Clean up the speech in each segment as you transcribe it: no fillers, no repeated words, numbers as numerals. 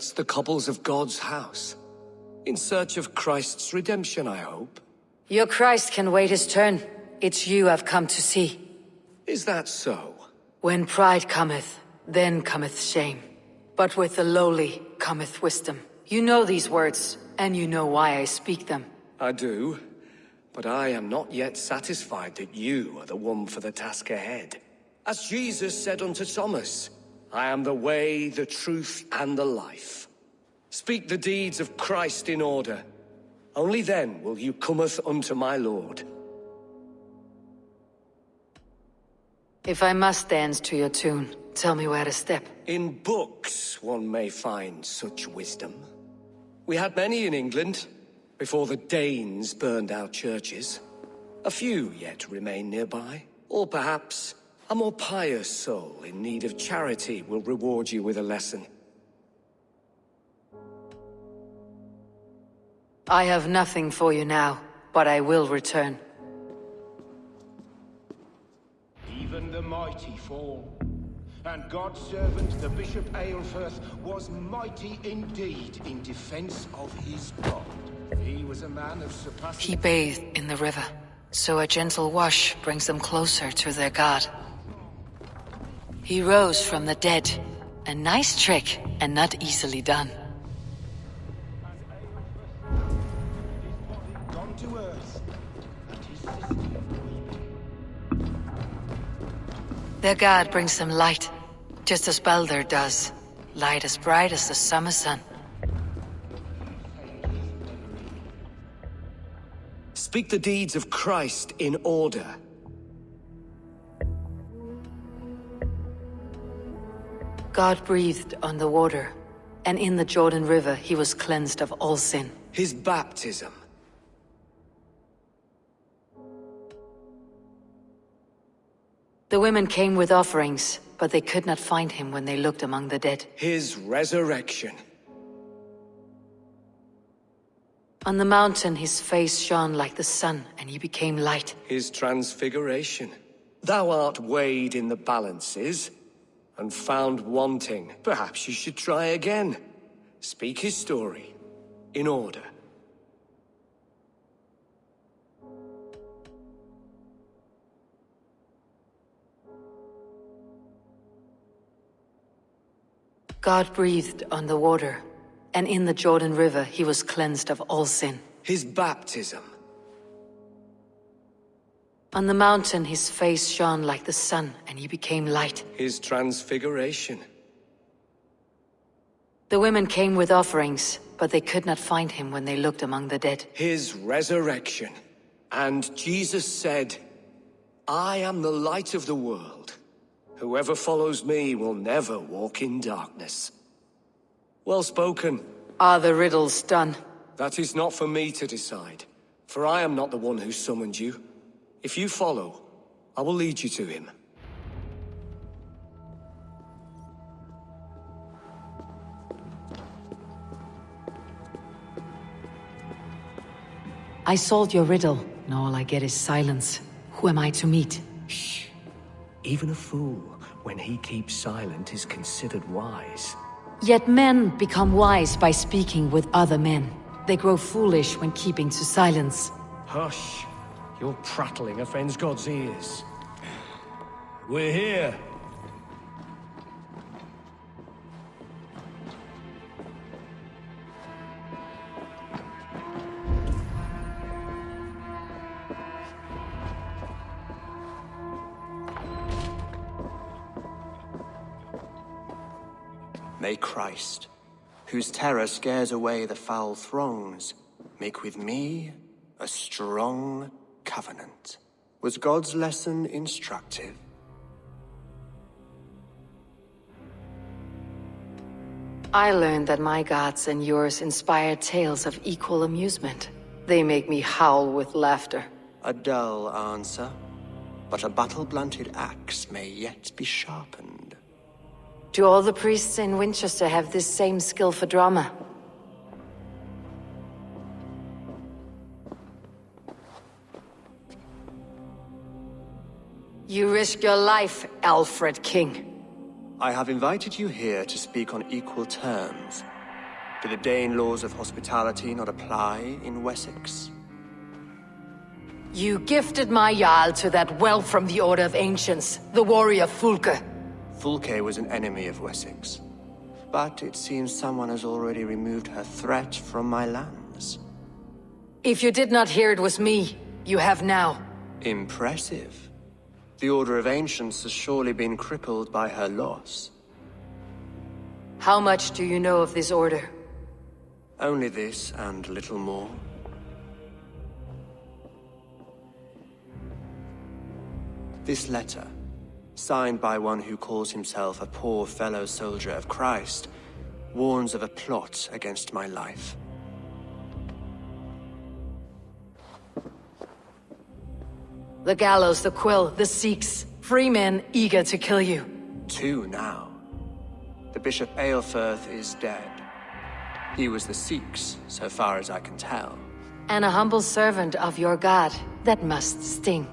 skirts the cobbles of God's house. In search of Christ's redemption, I hope. Your Christ can wait his turn. It's you I've come to see. Is that so? When pride cometh, then cometh shame. But with the lowly cometh wisdom. You know these words, and you know why I speak them. I do, but I am not yet satisfied that you are the one for the task ahead. As Jesus said unto Thomas, I am the way, the truth, and the life. Speak the deeds of Christ in order. Only then will you cometh unto my Lord. If I must dance to your tune, tell me where to step. In books one may find such wisdom. We had many in England, before the Danes burned our churches. A few yet remain nearby. Or perhaps a more pious soul in need of charity will reward you with a lesson. I have nothing for you now, but I will return. Even the mighty fall, and God's servant, the Bishop Aelfirth, was mighty indeed in defense of his God. He was a man of surpassing... He bathed in the river, so a gentle wash brings them closer to their God. He rose from the dead, a nice trick and not easily done. Gone to earth, and his sister... Their God brings them light, just as Baldur does. Light as bright as the summer sun. Speak the deeds of Christ in order. God breathed on the water, and in the Jordan River he was cleansed of all sin. His baptism. The women came with offerings, but they could not find him when they looked among the dead. His resurrection. On the mountain his face shone like the sun, and he became light. His transfiguration. Thou art weighed in the balances, and found wanting. Perhaps you should try again. Speak his story, in order. God breathed on the water, and in the Jordan River he was cleansed of all sin. His baptism. On the mountain his face shone like the sun, and he became light. His transfiguration. The women came with offerings, but they could not find him when they looked among the dead. His resurrection. And Jesus said, I am the light of the world. Whoever follows me will never walk in darkness. Well spoken. Are the riddles done? That is not for me to decide, for I am not the one who summoned you. If you follow, I will lead you to him. I solved your riddle, and all I get is silence. Who am I to meet? Shh. Even a fool, when he keeps silent, is considered wise. Yet men become wise by speaking with other men. They grow foolish when keeping to silence. Hush. Your prattling offends God's ears. We're here. May Christ, whose terror scares away the foul throngs, make with me a strong covenant. Was God's lesson instructive? I learned that my gods and yours inspire tales of equal amusement. They make me howl with laughter. A dull answer, but a battle-blunted axe may yet be sharpened. Do all the priests in Wincestre have this same skill for drama? You risk your life, Alfred King. I have invited you here to speak on equal terms. Do the Dane laws of hospitality not apply in Wessex? You gifted my Jarl to that whelp from the Order of Ancients, the warrior Fulke. Fulke was an enemy of Wessex. But it seems someone has already removed her threat from my lands. If you did not hear it was me, you have now. Impressive. The Order of Ancients has surely been crippled by her loss. How much do you know of this order? Only this and little more. This letter, signed by one who calls himself a poor fellow soldier of Christ, warns of a plot against my life. The gallows, the quill, the Sikhs, free men eager to kill you. 2 now. The Bishop Aelfirth is dead. He was the Sikhs, so far as I can tell. And a humble servant of your god. That must sting.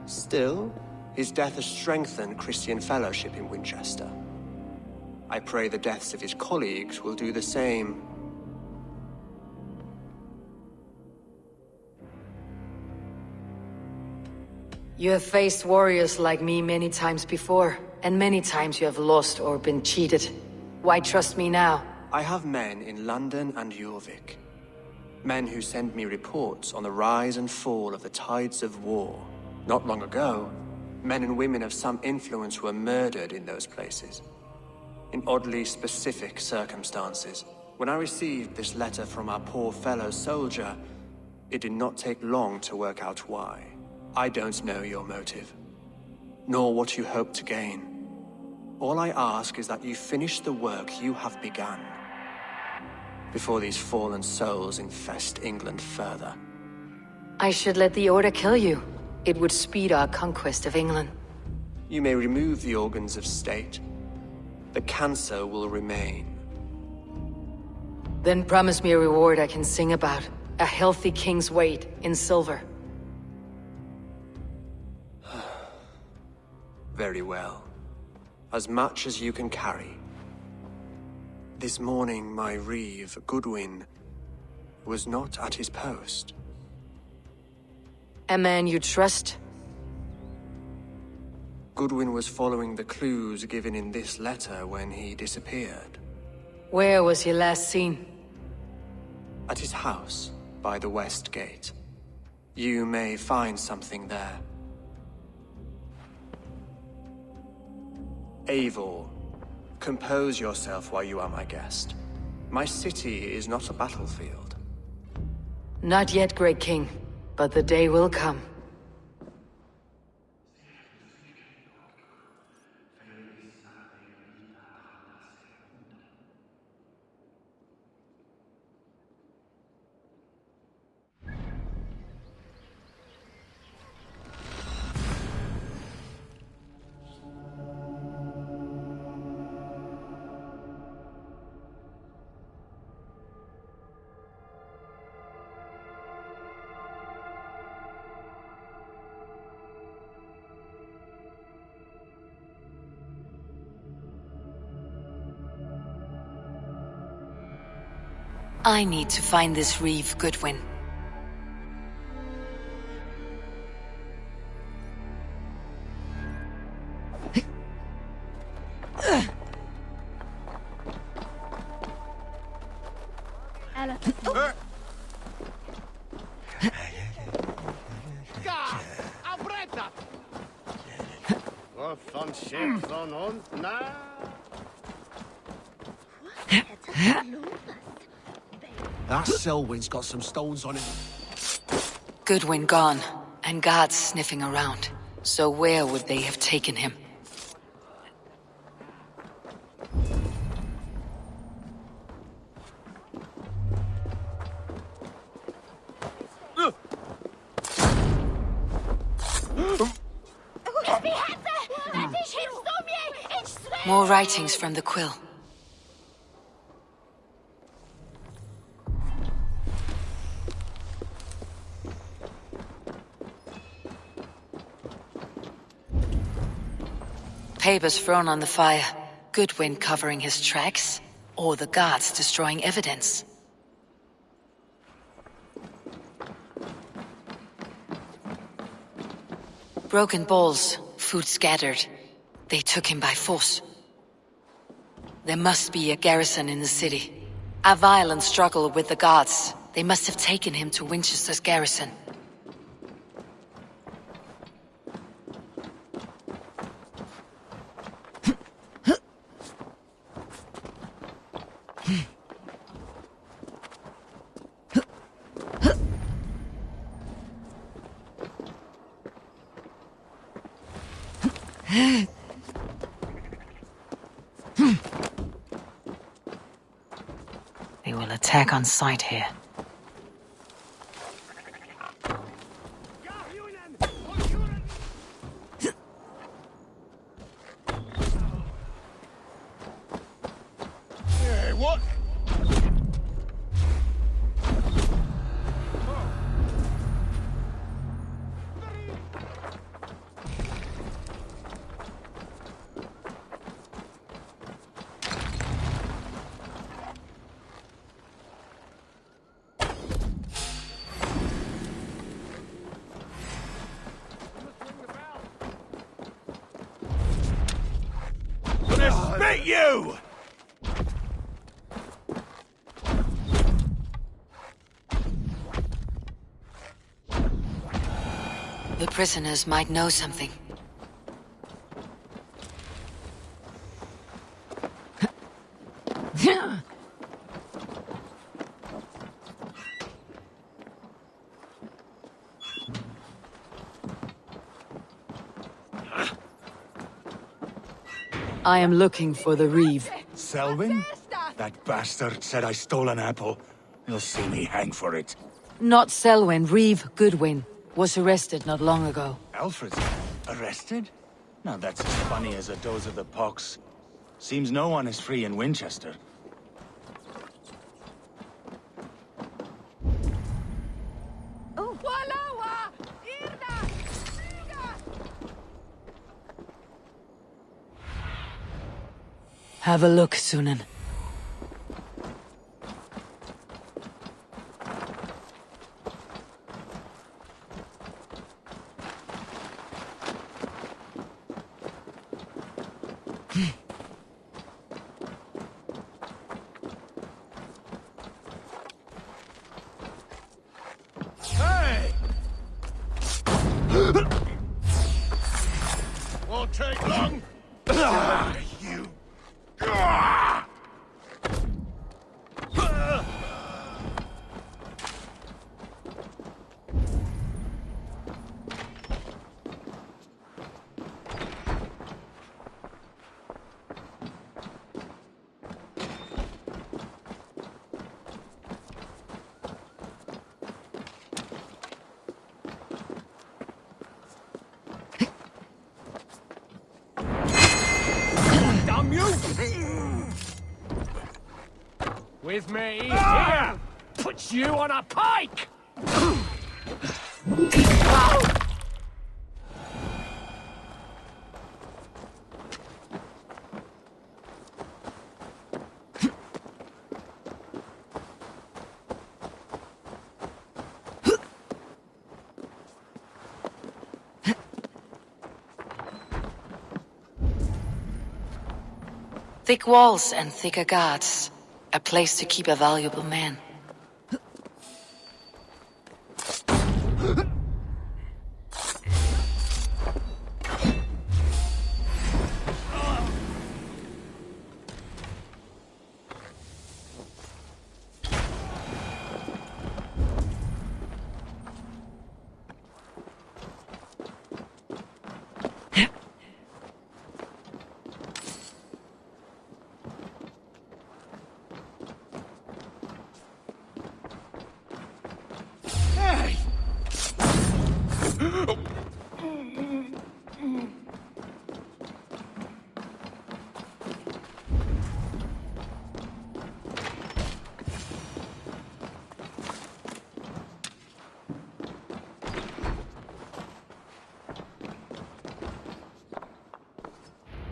Still, his death has strengthened Christian fellowship in Wincestre. I pray the deaths of his colleagues will do the same. You have faced warriors like me many times before, and many times you have lost or been cheated. Why trust me now? I have men in London and Jorvik. Men who send me reports on the rise and fall of the tides of war. Not long ago, men and women of some influence were murdered in those places. In oddly specific circumstances. When I received this letter from our poor fellow soldier, it did not take long to work out why. I don't know your motive, nor what you hope to gain. All I ask is that you finish the work you have begun, before these fallen souls infest England further. I should let the Order kill you. It would speed our conquest of England. You may remove the organs of state. The cancer will remain. Then promise me a reward I can sing about. A healthy king's weight in silver. Very well. As much as you can carry. This morning, my Reeve, Goodwin, was not at his post. A man you trust? Goodwin was following the clues given in this letter when he disappeared. Where was he last seen? At his house, by the West Gate. You may find something there. Eivor, compose yourself while you are my guest. My city is not a battlefield. Not yet, great king, but the day will come. I need to find this Reeve, Goodwin. That Selwyn's got some stones on it. Goodwin gone, and guards sniffing around. So where would they have taken him? More writings from the quill. Papers thrown on the fire. Goodwin covering his tracks. or the guards destroying evidence. Broken balls, food scattered. They took him by force. There must be a garrison in the city. A violent struggle with the guards. They must have taken him to Wincestre's garrison. They will attack on sight here. Hey, what? Spit you! The prisoners might know something. I am looking for the Reeve. Selwyn? That bastard said I stole an apple. You'll see me hang for it. Not Selwyn, Reeve Goodwin. Was arrested not long ago. Alfred's arrested? Now that's as funny as a dose of the pox. Seems no one is free in Wincestre. Have a look, Sunan. Hey! Won't take long. You. Damn you! With me, here! Put you on a pike! Thick walls and thicker guards. A place to keep a valuable man.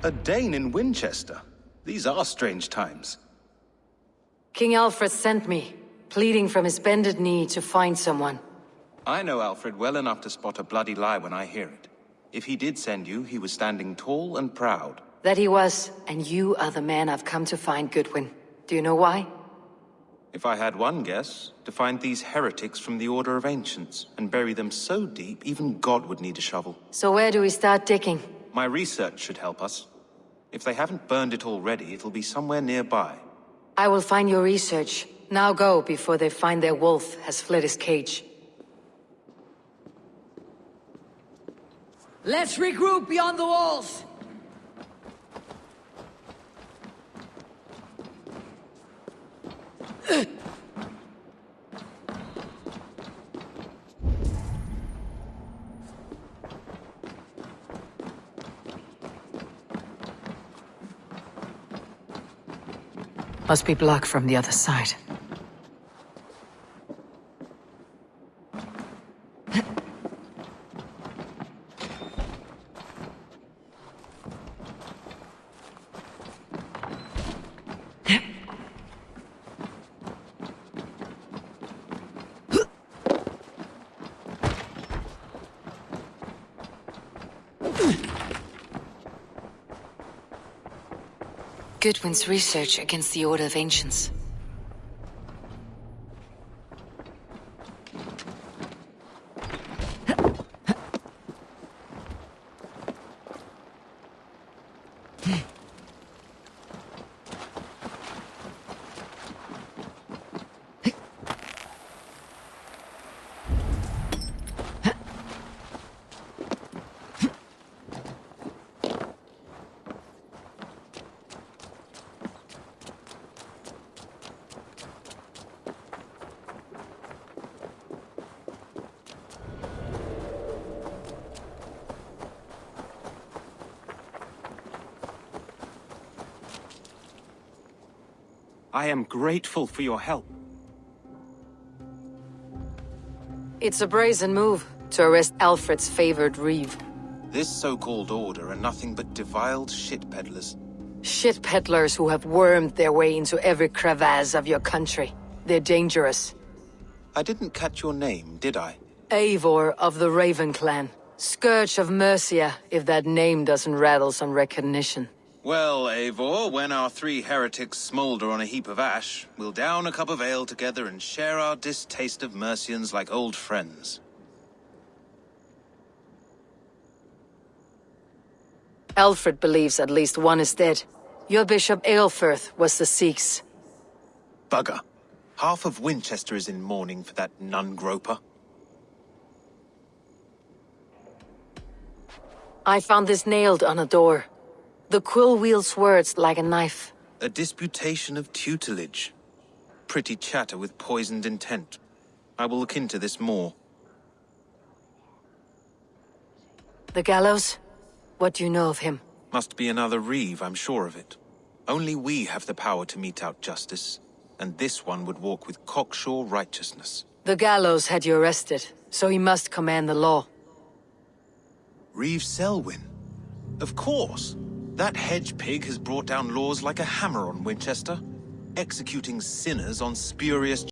A Dane in Winchester? These are strange times. King Alfred sent me, pleading from his bended knee to find someone. I know Alfred well enough to spot a bloody lie when I hear it. If he did send you, he was standing tall and proud. That he was, and you are the man I've come to find, Goodwin. Do you know why? If I had one guess, to find these heretics from the Order of Ancients, and bury them so deep, even God would need a shovel. So where do we start digging? My research should help us. If they haven't burned it already, it'll be somewhere nearby. I will find your research. Now go, before they find their wolf has fled his cage. Let's regroup beyond the walls! Must be blocked from the other side. Goodwin's research against the Order of Ancients. I am grateful for your help. It's a brazen move to arrest Alfred's favored Reeve. This so-called order are nothing but deviled shit peddlers. Shit peddlers who have wormed their way into every crevasse of your country. They're dangerous. I didn't catch your name, did I? Eivor of the Raven clan. Scourge of Mercia, if that name doesn't rattle some recognition. Well, Eivor, when our three heretics smolder on a heap of ash, we'll down a cup of ale together and share our distaste of Mercians like old friends. Alfred believes at least one is dead. Your Bishop Aelfirth was the Sikhs. Bugger. Half of Wincestre is in mourning for that nun-groper. I found this nailed on a door. The quill wields words like a knife. A disputation of tutelage. Pretty chatter with poisoned intent. I will look into this more. The gallows? What do you know of him? Must be another Reeve, I'm sure of it. Only we have the power to mete out justice, and this one would walk with cocksure righteousness. The gallows had you arrested, so he must command the law. Reeve Selwyn? Of course! That hedge pig has brought down laws like a hammer on Winchester, executing sinners on spurious